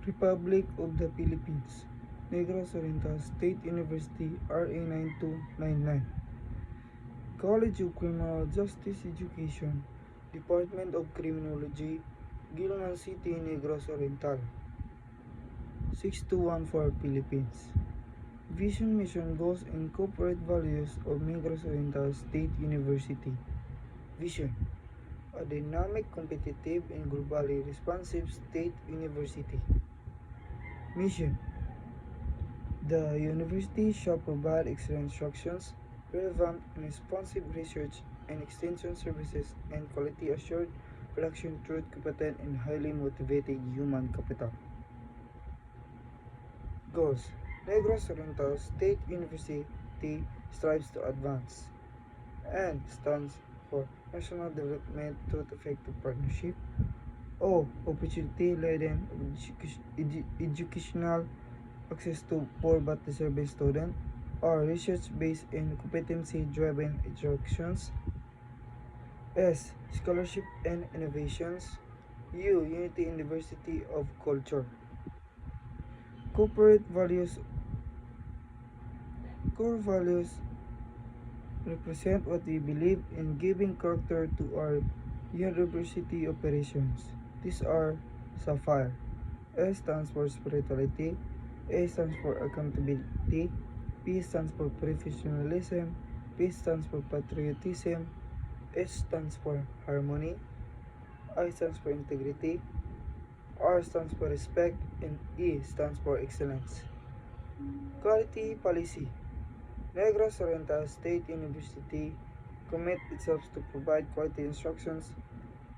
Republic of the Philippines, Negros Oriental State University, RA 9299. College of Criminal Justice Education, Department of Criminology, Gilnan City, Negros Oriental, 6214 Philippines. Vision, mission, goals, and corporate values of Negros Oriental State University. Vision: a dynamic, competitive, and globally responsive state university. Mission: the university shall provide excellent instructions, relevant and responsive research and extension services, and quality assured production through competent and highly motivated human capital. Goals: Negros Oriental State University strives to advance and stands for national development through effective partnership. O. Opportunity-laden educational access to poor but deserving students. R. Research-based and competency-driven instructions. S. Scholarship and innovations. U. Unity University of Culture. Corporate values. Core values represent what we believe in, giving character to our university operations. These are SAPPHIRE. S stands for spirituality. A stands for accountability. P stands for professionalism. P stands for patriotism. H stands for harmony. I stands for integrity. R stands for respect. And E stands for excellence. Quality policy. Negros Oriental State University commit itself to provide quality instructions,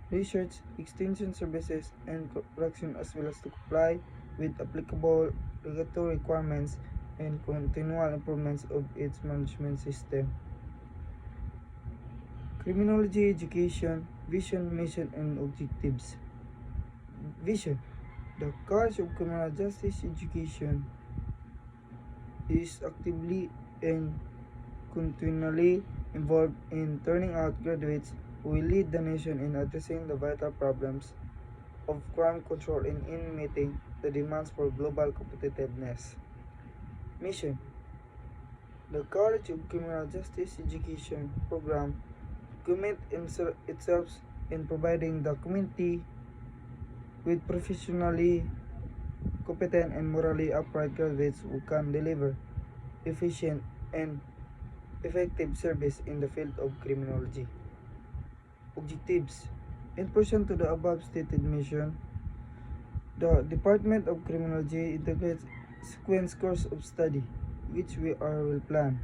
research, extension services, and production, as well as to comply with applicable regulatory requirements and continual improvements of its management system. Criminology education, vision, mission, and objectives. Vision: the College of Criminal Justice Education is actively and continually involved in turning out graduates who will lead the nation in addressing the vital problems of crime control and in meeting the demands for global competitiveness. Mission: the College of Criminal Justice Education program commit itself in providing the community with professionally competent and morally upright graduates who can deliver efficient and effective service in the field of criminology. Objectives: in addition to the above stated mission, the Department of Criminology integrates sequence course of study, which will plan.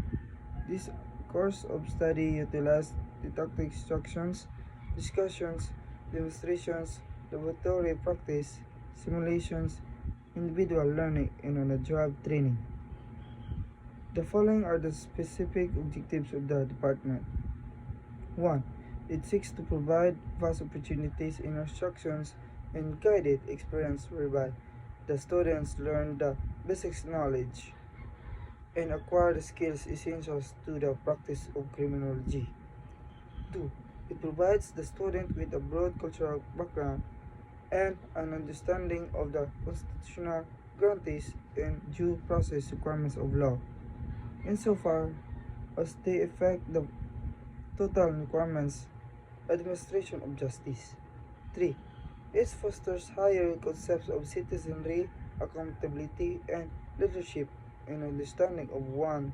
This course of study utilizes didactic instructions, discussions, demonstrations, laboratory practice, simulations, individual learning, and on-the-job training. The following are the specific objectives of the department. 1. It seeks to provide vast opportunities in instructions and guided experience whereby the students learn the basic knowledge and acquire the skills essential to the practice of criminology. 2. It provides the student with a broad cultural background and an understanding of the constitutional guarantees and due process requirements of law, insofar as they affect the total requirements administration of justice. 3. It fosters higher concepts of citizenry, accountability, and leadership, and understanding of one's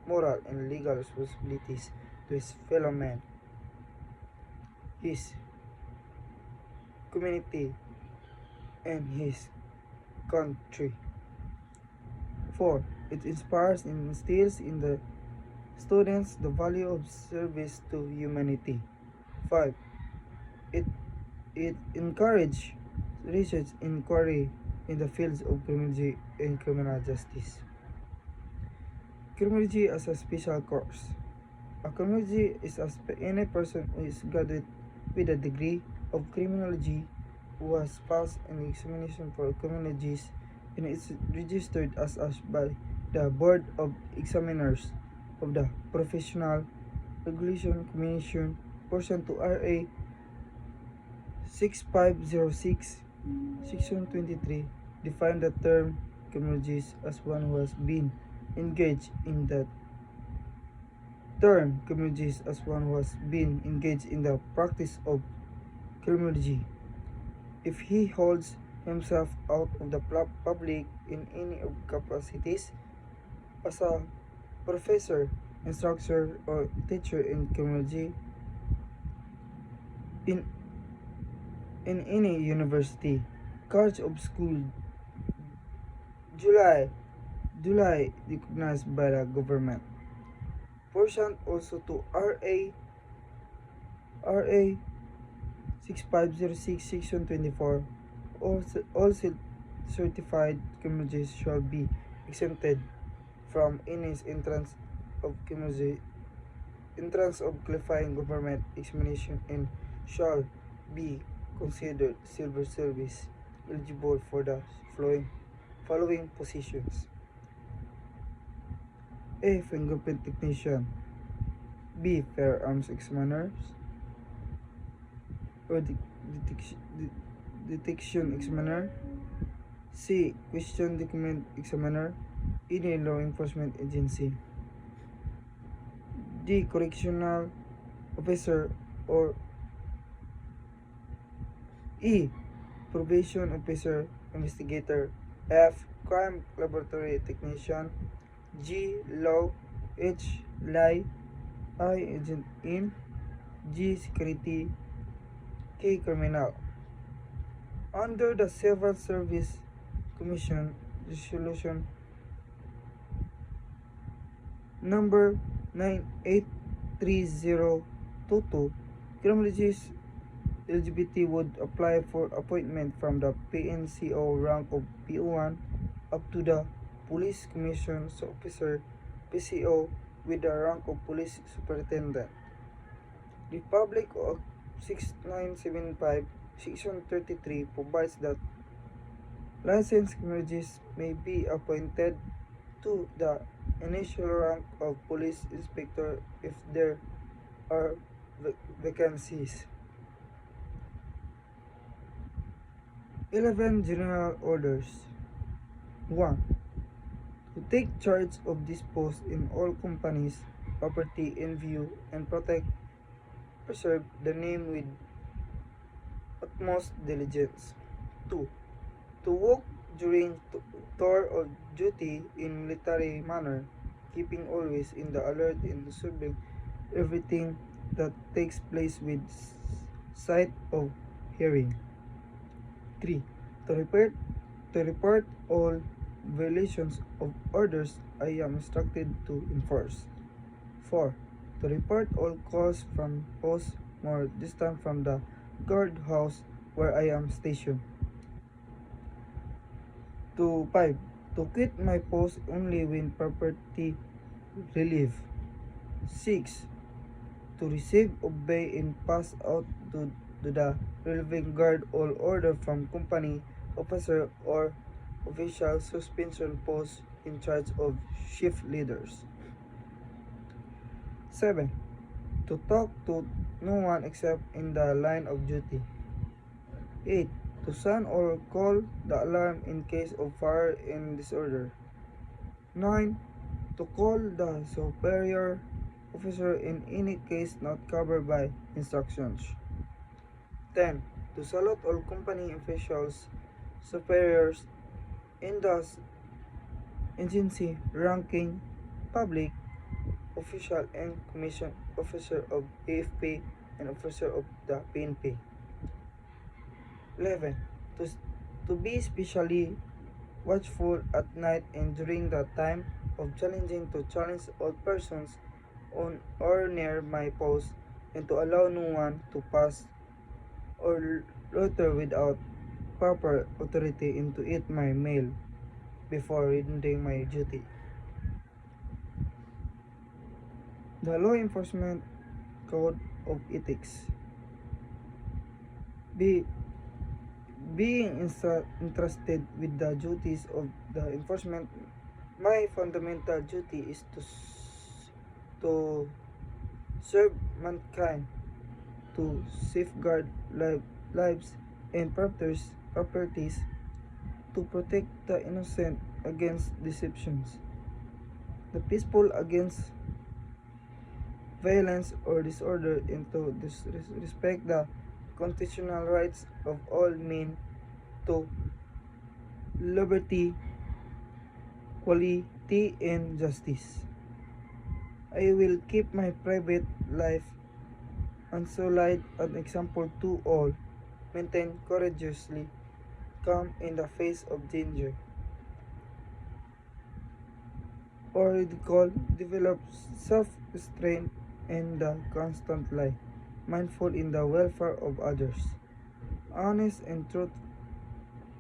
moral and legal responsibilities to his fellow man, his community, and his country. 4. It inspires and instills in the students the value of service to humanity. 5. It encourages research inquiry in the fields of criminology and criminal justice. Criminology as a special course. A criminology is any person who is graduate with a degree of criminology who has passed an examination for criminologists and is registered as such by the Board of Examiners of the Professional Regulation Commission pursuant to RA 6506, Section 23, define the term criminologist as one who has been engaged in that term criminologist as one who has been engaged in the practice of criminology. If he holds himself out of the public in any of capacities as a professor, instructor, or teacher in criminology in any university, college of school, July recognized by the government. Portion also to RA 6506 section 24, all certified criminologists shall be exempted from any entrance of qualifying government examination and shall be considered civil service eligible for the following positions: A. Fingerprint technician. B. Firearms examiners or detection examiner. C. Question document examiner, any law enforcement agency. D. Correctional officer or E. Probation officer investigator. F. Crime laboratory technician. G. Law. H. Lie. I. Agent in. G. Security. K. Criminal. Under the Civil Service Commission Resolution number 983022, criminologists LGBT would apply for appointment from the PNCO rank of PO1 up to the Police Commission's Officer PCO with the rank of Police Superintendent. Republic of 6975 Section 33 provides that licensed criminologists may be appointed to the initial rank of police inspector if there are vacancies. 11 General Orders. 1. To take charge of this post in all companies, property in view, and preserve the name with utmost diligence. 2. To work during tour of duty in military manner, keeping always in the alert and observing everything that takes place with sight of hearing. 3. To report all violations of orders I am instructed to enforce. 4. To report all calls from posts more distant from the guardhouse where I am stationed. 5. To quit my post only when property relief. 6. To receive, obey, and pass out to the relieving guard all order from company officer or official suspension post in charge of shift leaders. 7. To talk to no one except in the line of duty. 8. To sound or call the alarm in case of fire and disorder. 9. To call the superior officer in any case not covered by instructions. 10. To salute all company officials, superiors, in the agency ranking public official and commission officer of AFP and officer of the PNP. 11. To be especially watchful at night and during the time of challenging to challenge all persons on or near my post and to allow no one to pass or loiter without proper authority and to eat my meal before rendering my duty. The Law Enforcement Code of Ethics. Being entrusted with the duties of the enforcement, my fundamental duty is to serve mankind, to safeguard lives and properties, to protect the innocent against deceptions, the peaceful against violence or disorder, and to respect the constitutional rights of all men to liberty, equality, and justice. I will keep my private life unsullied, an example to all, maintain courageously, calm in the face of danger, or ridicule, develop self-restraint and the constant lie, mindful in the welfare of others, honest and truth,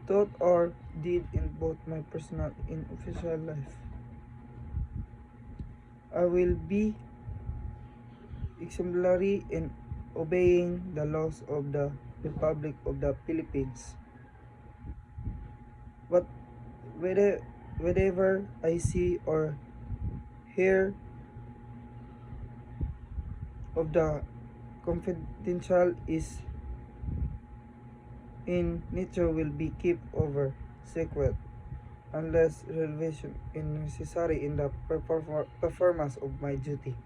thought or deed in both my personal and official life. I will be exemplary in obeying the laws of the Republic of the Philippines. But wherever I see or hear of the confidential is in nature will be kept over secret unless revelation is necessary in the performance of my duty.